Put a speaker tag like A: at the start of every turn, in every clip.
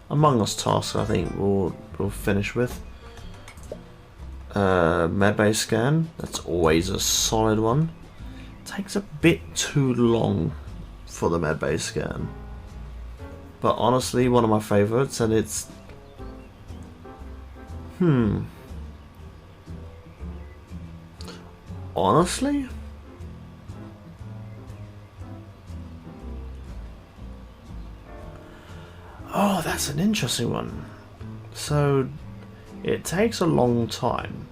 A: Among Us task, I think we'll finish with. Medbay scan. That's always a solid one. Takes a bit too long for the medbay scan, but honestly, one of my favorites, and it's honestly. Oh, that's an interesting one. So, it takes a long time,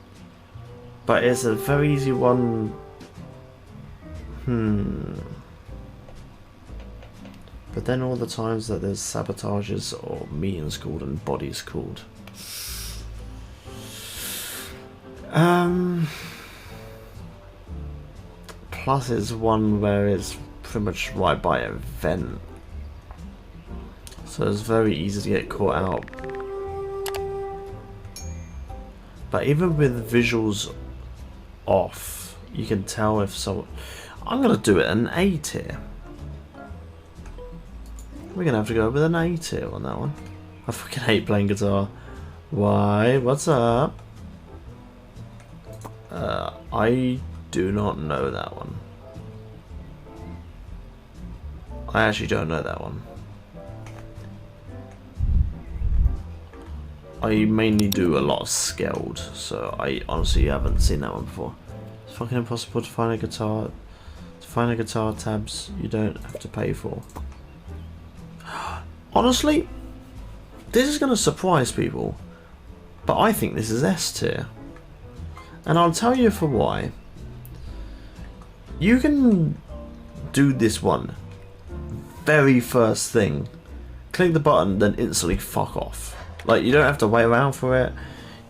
A: but it's a very easy one. But then all the times that there's sabotages or meetings called and bodies called. Plus it's one where it's pretty much right by an event. So it's very easy to get caught out. But even with visuals off, you can tell if someone... I'm going to do it an A tier. We're going to have to go with an A tier on that one. I fucking hate playing guitar. Why? What's up? I do not know that one. I actually don't know that one. I mainly do a lot of scaled, so I honestly haven't seen that one before. It's fucking impossible to find a guitar. To find a guitar tabs you don't have to pay for. Honestly, this is going to surprise people, but I think this is S tier. And I'll tell you for why. You can do this one very first thing. Click the button, then instantly fuck off. Like, you don't have to wait around for it.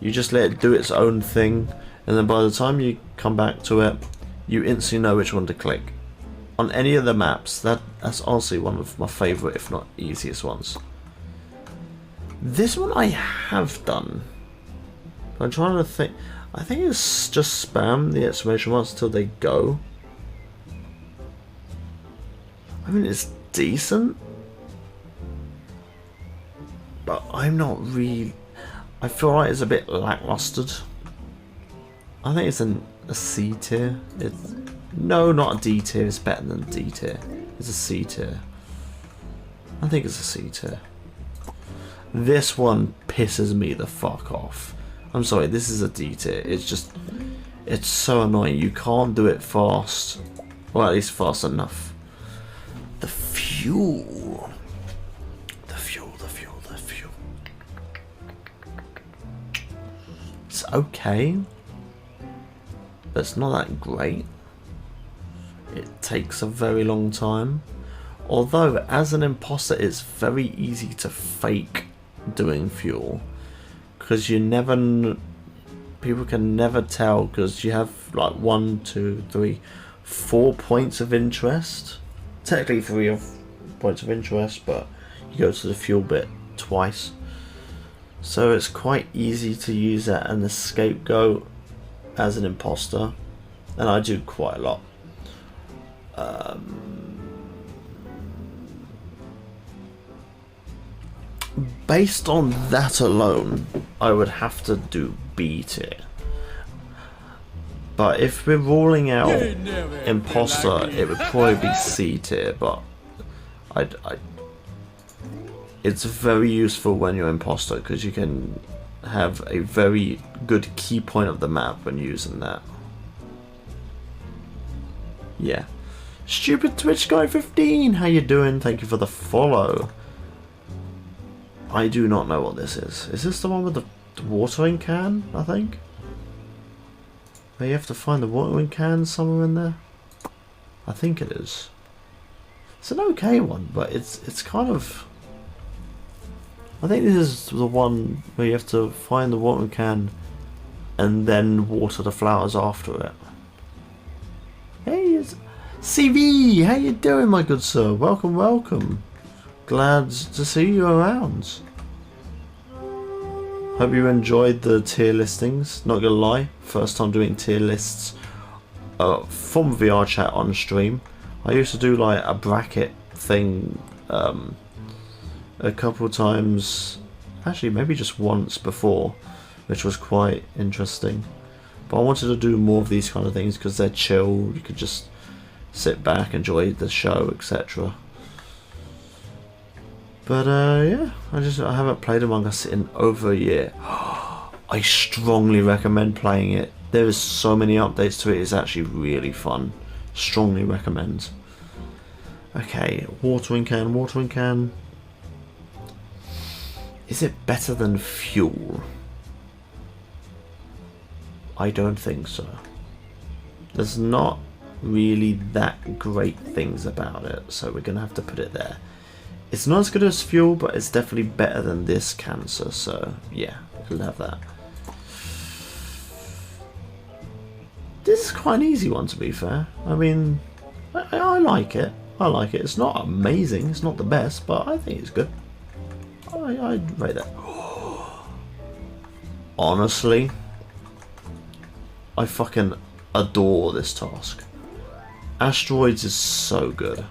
A: You just let it do its own thing, and then by the time you come back to it, you instantly know which one to click. On any of the maps, that's honestly one of my favourite, if not easiest ones. This one I have done. I'm trying to think. I think it's just spam the exclamation marks until they go. I mean, it's decent, but I'm not really... I feel like it's a bit lackluster. I think it's a C tier. It's... No, not a D tier. It's better than D tier. It's a C tier. I think it's a C tier. This one pisses me the fuck off. I'm sorry, this is a D tier. It's just... It's so annoying. You can't do it fast. Well, at least fast enough. The fuel. The fuel. It's okay. But it's not that great. It takes a very long time. Although, as an imposter, it's very easy to fake doing fuel. Because you never... People can never tell, because you have like 1, 2, 3, 4 points of interest. Technically 3 of points of interest, but you go to the fuel bit twice. So it's quite easy to use that and the scapegoat as an imposter. And I do quite a lot. Based on that alone, I would have to do B tier. But if we're ruling out imposter, it would probably be C tier. But it's very useful when you're imposter, because you can have a very good key point of the map when using that. Yeah. Stupid Twitch guy 15, how you doing? Thank you for the follow. I do not know what this is. Is this the one with the watering can, I think? Where you have to find the watering can somewhere in there? I think it is. It's an okay one, but it's kind of... I think this is the one where you have to find the watering can and then water the flowers after it. Hey, it's CV! How you doing, my good sir? Welcome, welcome. Glad to see you around. Hope you enjoyed the tier listings. Not gonna lie, first time doing tier lists from VRChat on stream. I used to do like a bracket thing a couple times, actually maybe just once before, which was quite interesting. But I wanted to do more of these kind of things because they're chill, you could just sit back, enjoy the show, etc. But yeah, I haven't played Among Us in over a year. I strongly recommend playing it. There is so many updates to it, it's actually really fun. Strongly recommend. Okay, watering can. Is it better than fuel? I don't think so. There's not really that great things about it, so we're gonna have to put it there. It's not as good as fuel, but it's definitely better than this cancer, so yeah, we'll have that. This is quite an easy one, to be fair. I mean, I like it. I like it. It's not amazing, it's not the best, but I think it's good. I'd rate that. Honestly, I fucking adore this task. Asteroids is so good.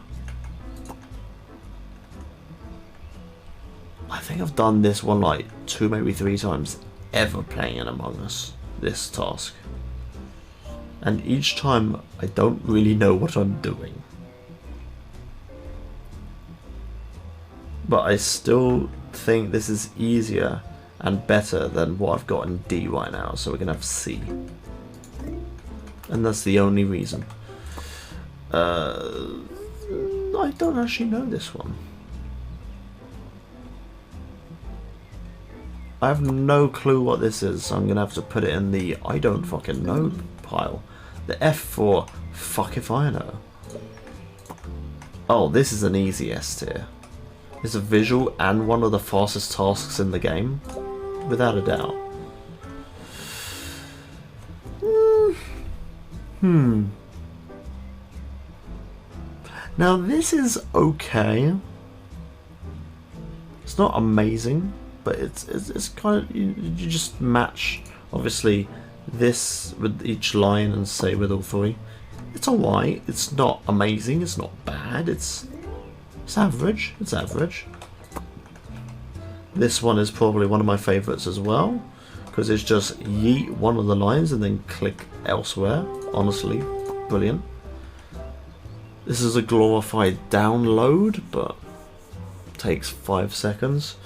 A: I think I've done this one like 2, maybe 3 times ever playing in Among Us, this task. And each time I don't really know what I'm doing. But I still think this is easier and better than what I've got in D right now, so we're gonna have C. And that's the only reason. I don't actually know this one. I have no clue what this is, so I'm gonna have to put it in the I don't fucking know pile. The F for fuck if I know. Oh, this is an easy S tier. It's a visual and one of the fastest tasks in the game, without a doubt. Now this is okay. It's not amazing, but it's kind of, you just match obviously this with each line and say with all 3. It's alright. It's not amazing. It's not bad. It's average. It's average. This one is probably one of my favourites as well, because it's just yeet one of the lines and then click elsewhere. Honestly, brilliant. This is a glorified download, but takes 5 seconds.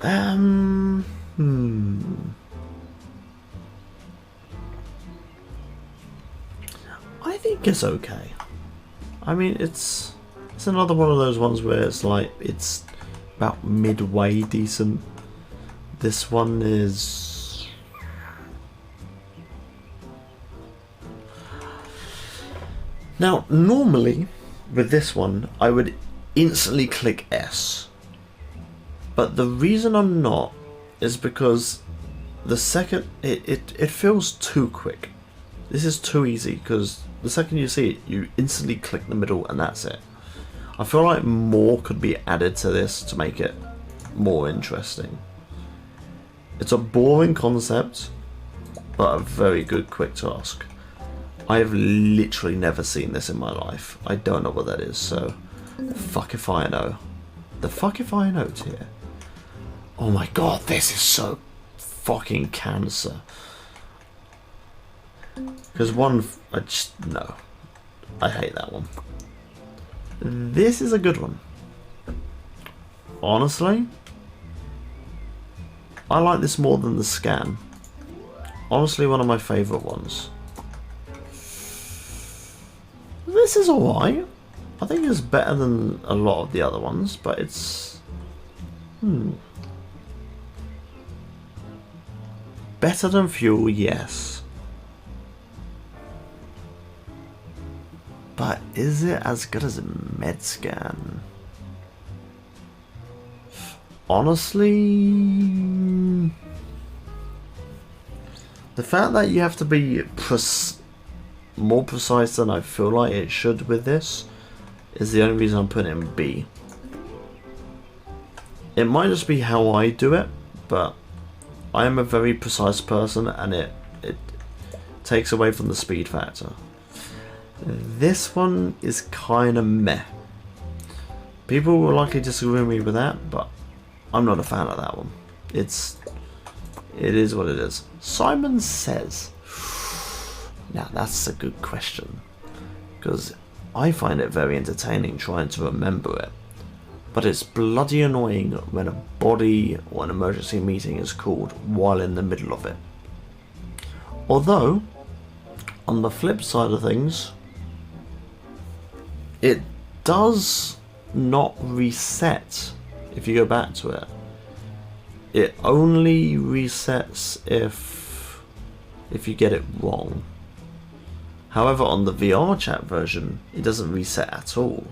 A: I think it's okay. I mean, it's another one of those ones where it's like it's about midway decent. This one is now normally with this one I would instantly click S, but the reason I'm not is because the second it feels too quick. This is too easy because the second you see it, you instantly click the middle and that's it. I feel like more could be added to this to make it more interesting. It's a boring concept, but a very good quick task. I have literally never seen this in my life. I don't know what that is, so fuck if I know. The fuck if I know tier. Oh my god, this is so fucking cancer. Because one, no. I hate that one. This is a good one. Honestly, I like this more than the scan. Honestly, one of my favourite ones. This is alright. I think it's better than a lot of the other ones, but it's... Better than fuel, yes. But is it as good as a MedScan? Honestly, the fact that you have to be more precise than I feel like it should with this is the only reason I'm putting it in B. It might just be how I do it, but I am a very precise person and it takes away from the speed factor. This one is kind of meh. People will likely disagree with me with that, but I'm not a fan of that one. It is what it is. Simon Says. Now that's a good question, because I find it very entertaining trying to remember it. But it's bloody annoying when a body or an emergency meeting is called while in the middle of it. Although, on the flip side of things, it does not reset if you go back to it. It only resets if you get it wrong. However, on the VRChat version, it doesn't reset at all.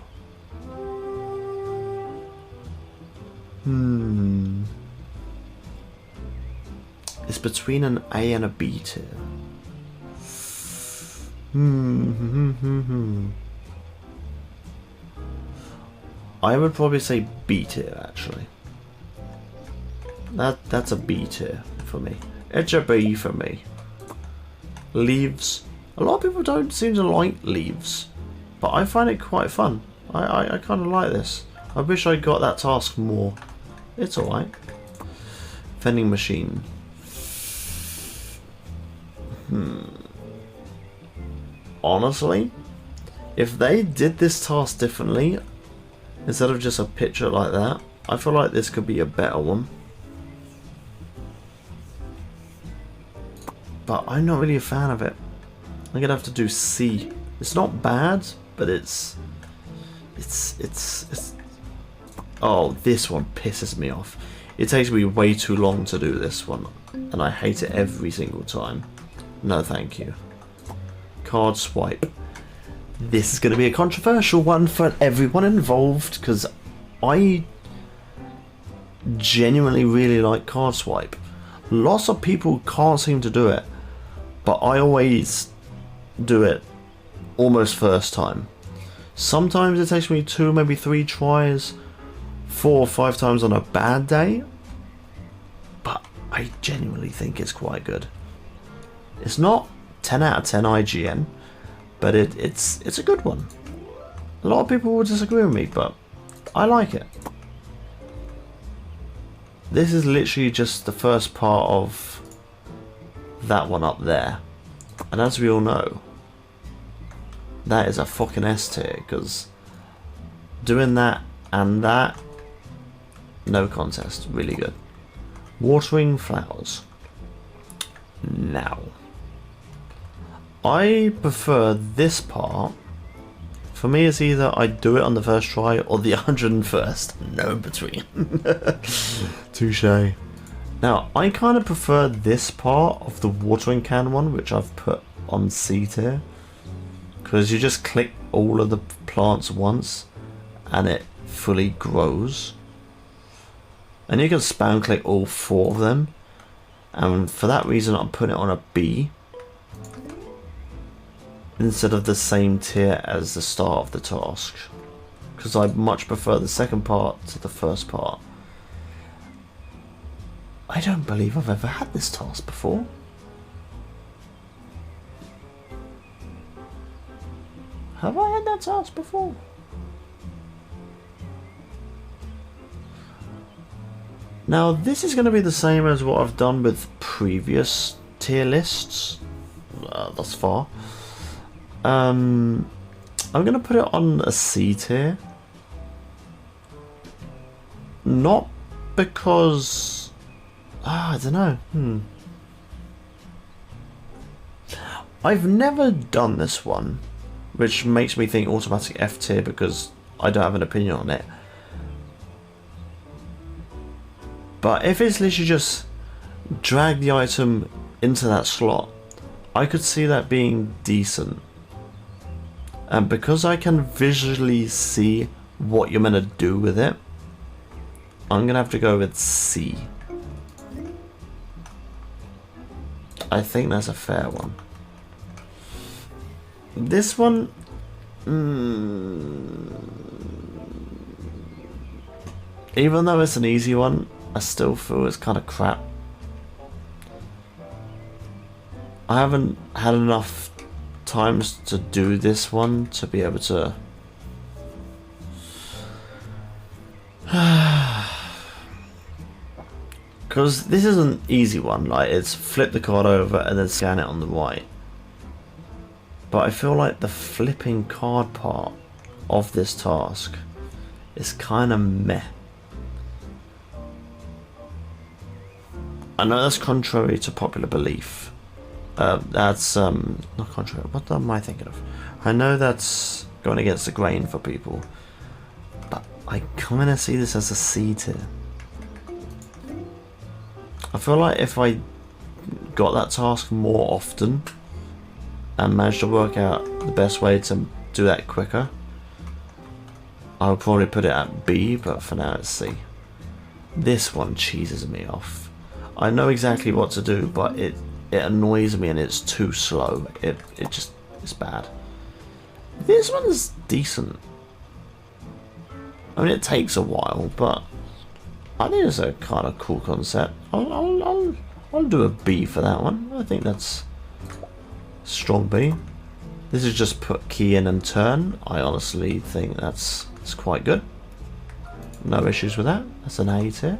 A: It's between an A and a B tier. I would probably say B tier, actually. That's a B tier for me. It's a B for me. Leaves. A lot of people don't seem to like Leaves, but I find it quite fun. I kind of like this. I wish I got that task more. It's alright. Vending machine. Honestly, if they did this task differently, instead of just a picture like that, I feel like this could be a better one. But I'm not really a fan of it. I'm gonna have to do C. It's not bad, but it's oh, this one pisses me off. It takes me way too long to do this one, and I hate it every single time. No thank you. Card swipe. This is going to be a controversial one for everyone involved, because I genuinely really like card swipe. Lots of people can't seem to do it, but I always do it almost first time. Sometimes it takes me 2, maybe 3 tries, 4 or 5 times on a bad day, but I genuinely think it's quite good. It's not 10 out of 10 IGN, but it's a good one. A lot of people will disagree with me, but I like it. This is literally just the first part of that one up there, and as we all know, that is a fucking S tier, because doing that and that, no contest, really good. Watering flowers. Now, I prefer this part. For me, it's either I do it on the first try or the 101st. No in between. Touche. Now, I kind of prefer this part of the watering can one, which I've put on C tier, because you just click all of the plants once and it fully grows. And you can spam click all 4 of them, and for that reason I'm putting it on a B instead of the same tier as the start of the task, because I much prefer the second part to the first part. I don't believe I've ever had this task before. Have I had that task before? Now this is going to be the same as what I've done with previous tier lists thus far. I'm going to put it on a C tier. Not because... I don't know. I've never done this one, which makes me think automatic F tier because I don't have an opinion on it. But if it's literally just drag the item into that slot, I could see that being decent. And because I can visually see what you're meant to do with it, I'm going to have to go with C. I think that's a fair one. This one... even though it's an easy one, I still feel it's kind of crap. I haven't had enough times to do this one to be able to Because this is an easy one, like it's flip the card over and then scan it on the right. But I feel like the flipping card part of this task is kind of meh. I know that's contrary to popular belief. That's not contrary. What am I thinking of? I know that's going against the grain for people, but I kind of see this as a C tier. I feel like if I got that task more often and managed to work out the best way to do that quicker, I would probably put it at B, but for now it's C. This one cheeses me off. I know exactly what to do, but it annoys me and it's too slow. It's bad. This one's decent. I mean, it takes a while, but I think it's a kind of cool concept. I'll do a B for that one. I think that's strong B. This is just put key in and turn. I honestly think that's quite good. No issues with that. That's an A tier.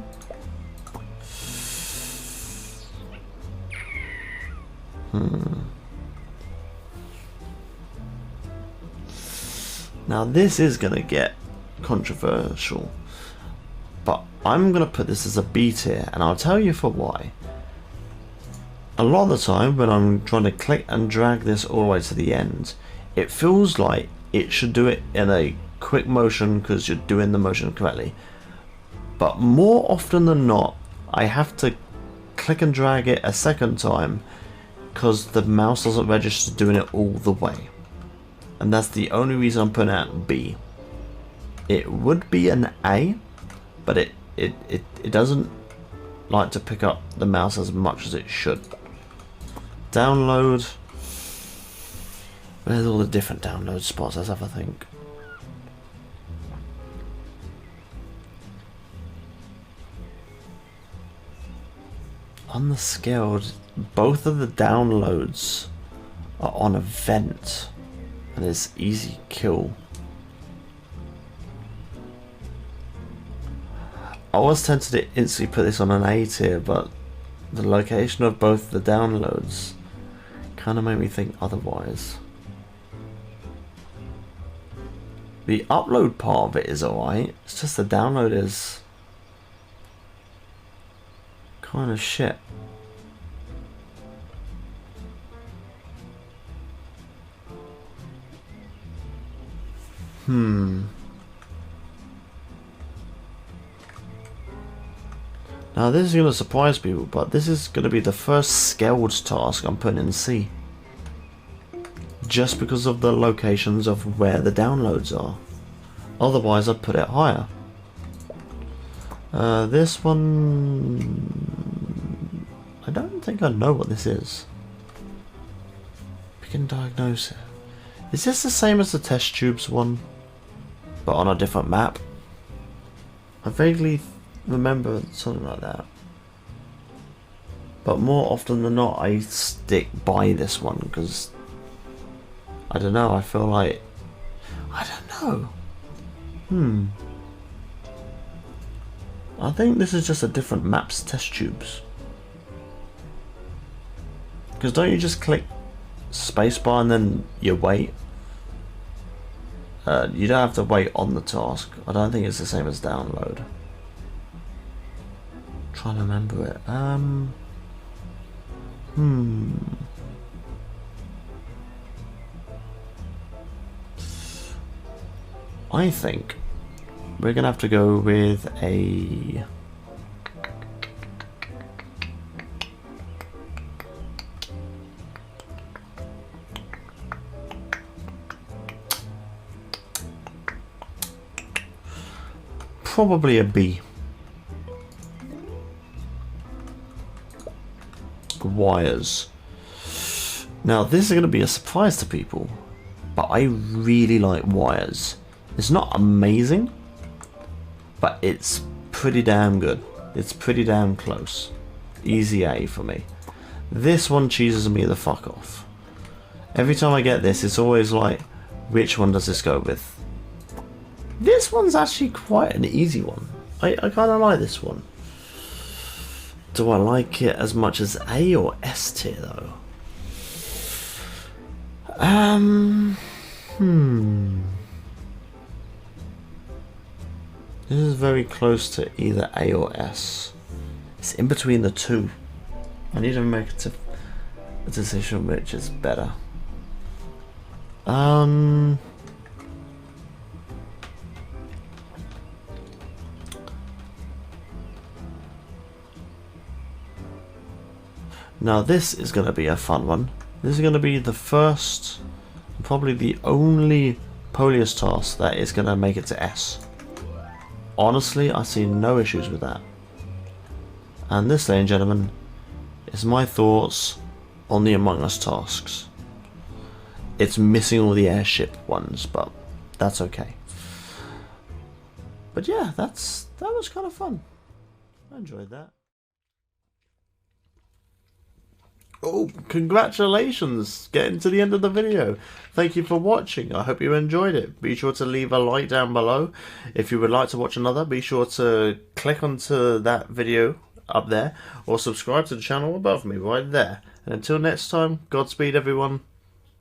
A: Now this is going to get controversial, but I'm going to put this as a B tier, and I'll tell you for why. A lot of the time when I'm trying to click and drag this all the way to the end, it feels like it should do it in a quick motion because you're doing the motion correctly. But more often than not, I have to click and drag it a second time because the mouse doesn't register doing it all the way. And that's the only reason I'm putting it at B. It would be an A, but it doesn't like to pick up the mouse as much as it should. Download. Where's all the different download spots? Let's have a think. On the scaled, both of the downloads are on event, and it's easy kill. I was tempted to instantly put this on an A tier, but the location of both the downloads kind of made me think otherwise. The upload part of it is alright, it's just the download is kind of shit. Now this is going to surprise people, but this is going to be the first scaled task I'm putting in C. Just because of the locations of where the downloads are. Otherwise I'd put it higher. This one, I don't think I know what this is. Pick and diagnose it. Is this the same as the test tubes one, but on a different map? I vaguely remember something like that. But more often than not, I stick by this one because I don't know. I feel like I don't know. I think this is just a different map's test tubes. Because don't you just click spacebar and then you wait? You don't have to wait on the task. I don't think it's the same as download. Trying to remember it. I think we're gonna have to go with a probably a B. Wires. Now this is going to be a surprise to people, but I really like wires. It's not amazing, but it's pretty damn good. It's pretty damn close. Easy A for me. This one cheeses me the fuck off. Every time I get this, it's always like, which one does this go with? This one's actually quite an easy one. I kind of like this one. Do I like it as much as A or S tier though? This is very close to either A or S. It's in between the two. I need to make a decision which is better. Now this is going to be a fun one. This is going to be the first, probably the only Polius task that is going to make it to S. Honestly, I see no issues with that. And this, ladies and gentlemen, is my thoughts on the Among Us tasks. It's missing all the airship ones, but that's okay. But yeah, that was kind of fun. I enjoyed that. Oh, congratulations! Getting to the end of the video. Thank you for watching. I hope you enjoyed it. Be sure to leave a like down below. If you would like to watch another, be sure to click onto that video up there or subscribe to the channel above me right there. And until next time, Godspeed everyone.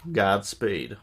A: Godspeed.